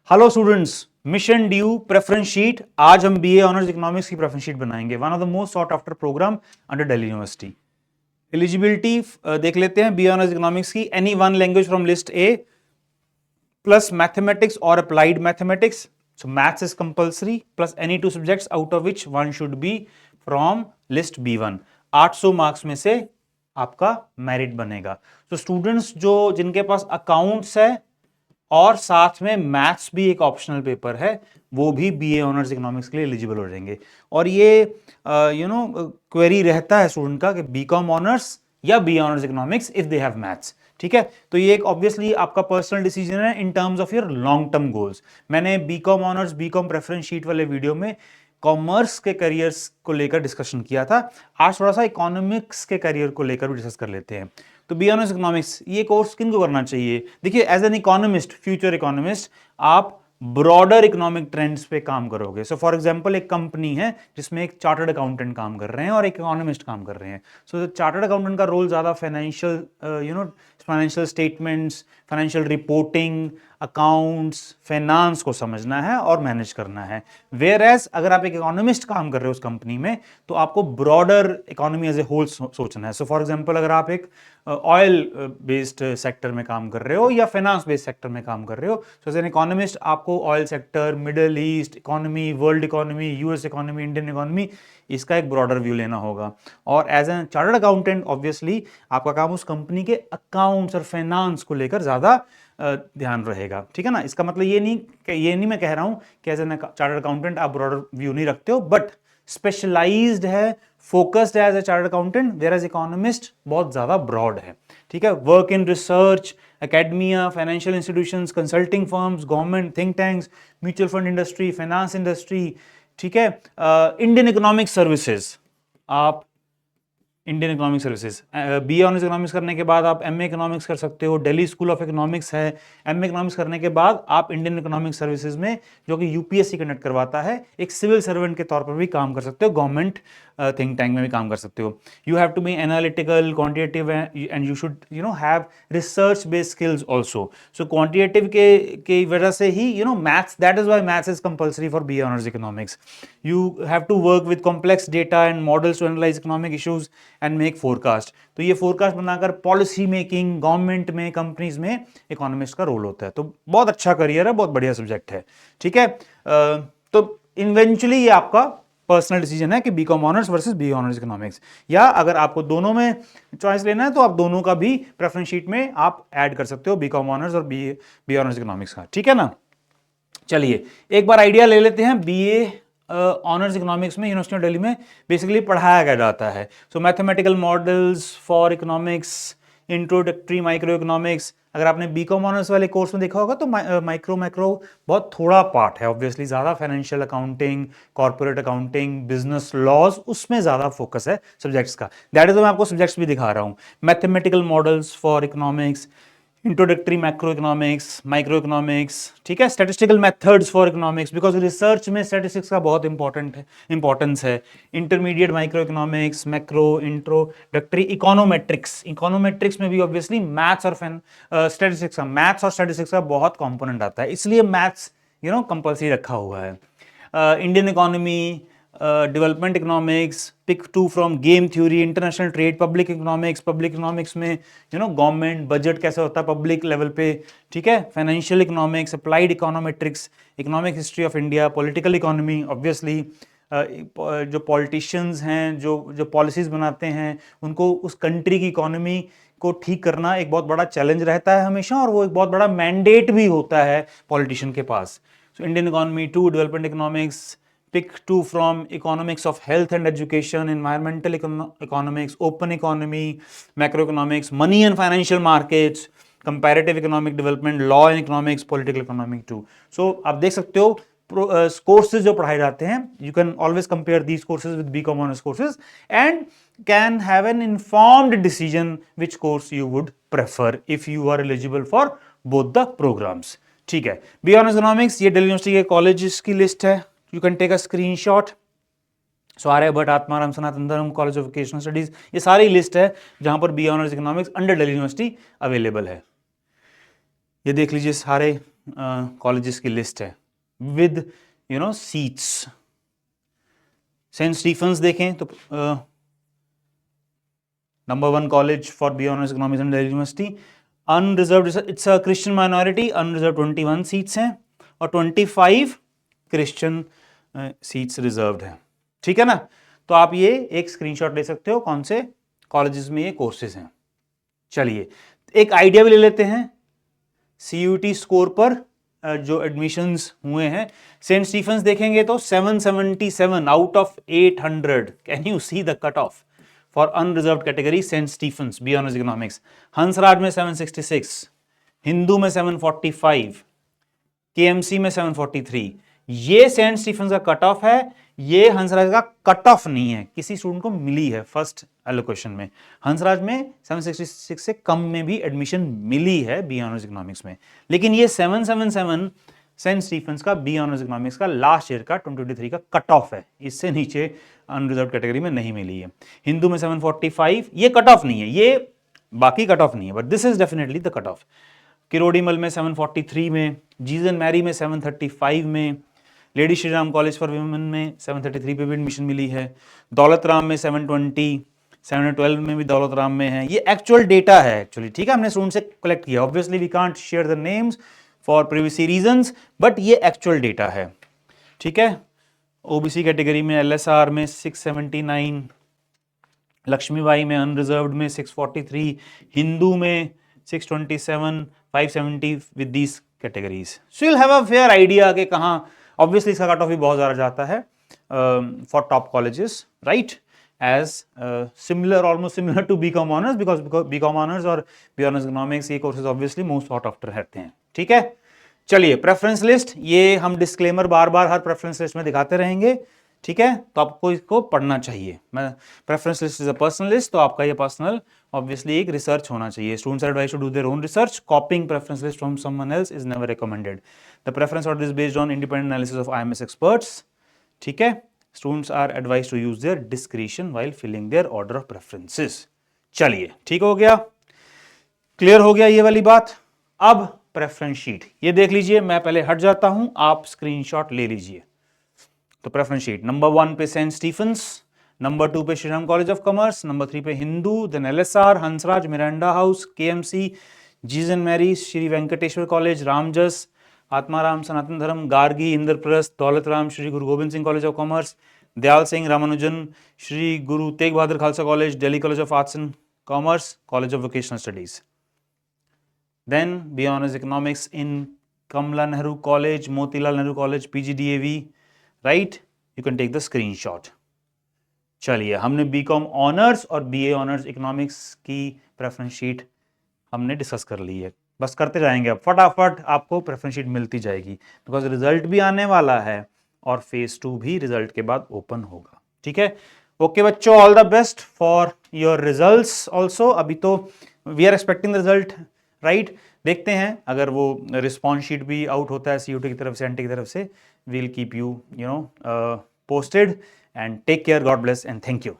Hello students, mission DU preference sheet. आज हम BA honours economics की प्रेफरेंस शीट बनाएंगे। One of the most sought after program under Delhi university. Eligibility देख लेते हैं बीए ऑनर्स इकोनॉमिक्स की। Any one language from list A plus mathematics और applied mathematics, so maths is compulsory, plus any two subjects out of which one should be from list B1। 800 marks में से आपका merit बनेगा। तो students जो जिनके पास accounts है और साथ में मैथ्स भी एक ऑप्शनल पेपर है, वो भी बीए ऑनर्स इकोनॉमिक्स के लिए एलिजिबल हो जाएंगे। और ये क्वेरी रहता है स्टूडेंट का कि बीकॉम ऑनर्स या B honours economics if they have maths. ठीक है, तो ये एक ऑब्वियसली आपका पर्सनल डिसीजन है in terms of your long term goals. मैंने BCom honours BCom preference sheet वाले वीडियो में कॉमर्स के करियर्स को लेकर डिस्कशन किया था। आज थोड़ा सा इकोनॉमिक्स के करियर को लेकर भी डिस्कस कर लेते हैं। तो बी ऑनर्स इकोनॉमिक्स ये कोर्स किनको करना चाहिए? देखिए, as an economist, future economist, आप ब्रॉडर इकोनॉमिक ट्रेंड्स पे काम करोगे। सो फॉर एग्जांपल, एक कंपनी है जिसमें एक चार्टर्ड अकाउंटेंट काम कर रहे हैं और एक इकोनॉमिस्ट काम कर रहे हैं। सो चार्टर्ड अकाउंटेंट का रोल ज्यादा financial statements, financial reporting, accounts, finance को समझना है और मैनेज करना है। वेयर एज अगर आप एक इकोनॉमिस्ट काम कर रहे हो उस कंपनी में, तो आपको broader economy as a whole सोचना है। सो फॉर एग्जांपल, अगर आप एक ऑयल बेस्ड सेक्टर में काम कर रहे हो या फाइनेंस बेस्ड सेक्टर में काम कर रहे हो, सो एज एन इकोनॉमिस्ट आपको oil sector, middle east economy, world economy, US economy, Indian economy, इसका एक ब्रॉडर व्यू लेना होगा। और as an chartered accountant obviously आपका काम उस कंपनी के अकाउंट्स और फाइनेंस को लेकर ज्यादा ध्यान रहेगा। ठीक है ना? इसका मतलब ये नहीं मैं कह रहा हूं कि एज एन चार्टर्ड अकाउंटेंट आप ब्रॉडर व्यू नहीं रखते हो, बट स्पेशलाइज्ड है, फोकस्ड है as a chartered accountant, whereas economist बहुत ज्यादा ब्रॉड है। ठीक है, work in research, academia, financial institutions, consulting firms, government think tanks, mutual fund industry, finance industry. ठीक है, इंडियन इकोनॉमिक सर्विसेज, आप Indian economic services B honours economics करने के बाद आप एमए इकोनॉमिक्स कर सकते हो। दिल्ली स्कूल ऑफ इकोनॉमिक्स है। एमए इकोनॉमिक्स करने के बाद आप इंडियन इकोनॉमिक सर्विसेज में, जो कि यूपीएससी कंडक्ट करवाता है, एक सिविल सर्वेंट के तौर पर भी काम कर सकते हो। गवर्नमेंट थिंक टैंक में भी काम कर सकते हो। You have to be analytical, quantitative and you should have research based skills also. So quantitative के वजह से ही maths, that is why maths is compulsory for B honours economics. You have to work with complex data and models to analyse economic issues and make forecast. तो ये forecast बनाकर policy making, government में, companies में economist का role होता है। तो बहुत अच्छा करियर है, बहुत बढ़िया सब्जेक्ट है। ठीक है, तो इवेंचुअली ये आपका पर्सनल डिसीजन है कि BCom honours versus B honours economics, या अगर आपको दोनों में चॉइस लेना है तो आप दोनों का भी प्रेफरेंस शीट में आप ऐड कर सकते हो, बीकॉम ऑनर्स और बी ऑनर्स इकोनॉमिक्स का। ठीक है ना? चलिए एक बार आइडिया ले लेते हैं। बीए ऑनर्स इकोनॉमिक्स में यूनिवर्सिटी ऑफ दिल्ली में बेसिकली पढ़ाया क्या जाता है। सो mathematical models for economics, introductory micro economics. अगर आपने बीकॉम ऑनर्स वाले कोर्स में देखा होगा तो माइक्रो बहुत थोड़ा पार्ट है ऑब्वियसली। ज्यादा financial accounting, corporate accounting, business laws, उसमें ज्यादा फोकस है सब्जेक्ट्स का। दैट इज मैं आपको सब्जेक्ट्स भी दिखा रहा हूं। Mathematical models for economics, introductory macro economics, micro economics. ठीक है, statistical methods for economics, because research में स्टैटिस्टिक्स का बहुत इंपॉर्टेंस है। Intermediate micro economics, macro, introductory econometrics. Econometrics में भी ऑब्वियसली मैथ्स और स्टैटिस्टिक्स का बहुत कंपोनेंट आता है, इसलिए मैथ्स कंपल्सरी रखा हुआ है। Indian economy, development economics, pick 2 from game theory, international trade, public economics में गवर्नमेंट बजट कैसे होता है पब्लिक लेवल पे। ठीक है, financial economics, applied econometrics, economic history of India, political economy. Obviously जो पॉलिटिशियंस हैं, जो पॉलिसीज बनाते हैं, उनको उस कंट्री की इकोनॉमी को ठीक करना एक बहुत बड़ा चैलेंज रहता है हमेशा, और वो एक बहुत बड़ा मैंडेट भी होता है पॉलिटिशियन के पास। So Indian economy 2, development economics, pick 2 from economics of health and education, environmental economics, open economy, macroeconomics, money and financial markets, comparative economic development, law and economics, political economic too. So आप देख सकते हो courses जो पढ़ाए जाते हैं, you can always compare these courses with BCom honors courses and can have an informed decision which course you would prefer if you are eligible for both the programs. ठीक है, बी ऑनर्स इकोनॉमिक्स, ये Delhi university के colleges की list है। You can take a screenshot. सो आर्यभट्ट, आत्माराम, सनातन धर्म, college of vocational studies, ये सारी list है जहां पर B honours economics under Delhi university available है। ये देख लीजिए सारे कॉलेजेस की लिस्ट है विद सीट्स। सेंट स्टीफेंस देखें तो number 1 college for B honours economics and Delhi university, unreserved, it's a Christian minority, unreserve 21 seats हैं और 25 क्रिश्चियन सीट्स रिजर्व्ड हैं। ठीक है ना। तो आप ये एक स्क्रीनशॉट ले सकते हो कौन से कॉलेजेस में ये कोर्सेज हैं। चलिए एक आइडिया भी ले लेते हैं CUET स्कोर पर जो एडमिशंस हुए हैं। सेंट स्टीफेंस देखेंगे तो 777 out of 800। Can you see the cut off for unreserved category Saint Stephen's B honours economics. Hansraj में 766, हिंदू में 745, KMC में 743। ये सेंट स्टीफेंस का कट ऑफ है, ये हंसराज का कट ऑफ नहीं है। किसी स्टूडेंट को मिली है फर्स्ट एलोकेशन में, हंसराज में 766 से कम में भी एडमिशन मिली है बी ऑनर्स इकोनॉमिक्स में, लेकिन ये 777 सेंट स्टीफेंस का बी ऑनर्स इकोनॉमिक्स का लास्ट ईयर का 2023 का कट ऑफ है, इससे नीचे अनरिजर्व कैटेगरी में नहीं मिली है। हिंदू में 745, ये कट ऑफ नहीं है, ये बाकी कट ऑफ नहीं है, but this is definitely the cut off. Kirorimal में 743 में, जीजन मैरी में 735 में, lady Shri Ram college for women में 733 पे भी एडमिशन मिली है, दौलत राम में 720, 712 में भी दौलत राम में है। ये एक्चुअल डेटा है एक्चुअली, ठीक है, हमने स्टूडेंट से कलेक्ट किया। Obviously we can't share the names for privacy reasons, but ये एक्चुअल डेटा है। ठीक है, ओबीसी कैटेगरी में LSR में 679, लक्ष्मीबाई में अनरिजर्व्ड में 643, हिंदू में 627, 570 with these categories. So you will have a fair idea कि कहाँ। ऑब्वियसली इसका कट ऑफ भी बहुत ज़्यादा जाता है for top colleges, right, as similar, almost similar to BCom honours, because BCom honours और बी ऑनर्स इकोनॉमिक्स ये courses obviously most sought after रहते हैं। ठीक है, चलिए प्रेफरेंस लिस्ट, ये हम डिस्क्लेमर बार बार हर प्रेफरेंस लिस्ट में दिखाते रहेंगे। ठीक है, तो आपको इसको पढ़ना चाहिए। मैं preference list is a personal list, तो आपका ये पर्सनल ऑब्वियसली एक रिसर्च होना चाहिए। Students are advised to do their own research. Copying preference list from someone else is never recommended. The preference order is based on independent analysis of IMS experts. ठीक है, students are advised to use their discretion while filling their order of preferences. चलिए ठीक हो गया, clear हो गया ये वाली बात। अब प्रेफरेंस शीट ये देख लीजिए, मैं पहले हट जाता हूं, आप स्क्रीनशॉट ले लीजिए। तो प्रेफरेंस शीट नंबर 1 पे सेंट स्टीफेंस, नंबर 2 पे Shri Ram college of commerce, number 3 पे Hindu, then LSR, Hansraj, Miranda house, KMC, Jesus and Mary, Shri Venkateswara college, Ramjas, Atmaram Sanatan Dharma, Gargi, Indraprastha, Daulat Ram, Shri Guru Gobind Singh college of commerce, Dyal Singh Ramanujan, Shri Guru Tegh Bahadur Khalsa college, Delhi college of arts and commerce, college of vocational studies. Then B Honors Economics in Kamala Nehru College, Motilal Nehru College, PGDAV, right? You can take the screenshot. चलिए हमने BCom honours और BA honours economics की preference sheet हमने discuss कर ली है। बस करते जाएंगे, अब फटाफट आपको प्रेफरेंस शीट मिलती जाएगी, बिकॉज रिजल्ट भी आने वाला है और फेज 2 भी रिजल्ट के बाद ओपन होगा। ठीक है, ओके बच्चों, all the best for your results also. अभी तो we are expecting the result, right, देखते हैं अगर वो रिस्पॉन्स शीट भी आउट होता है CUET की तरफ से, एंटी की तरफ से, we'll keep you posted, and take care, God bless and thank you.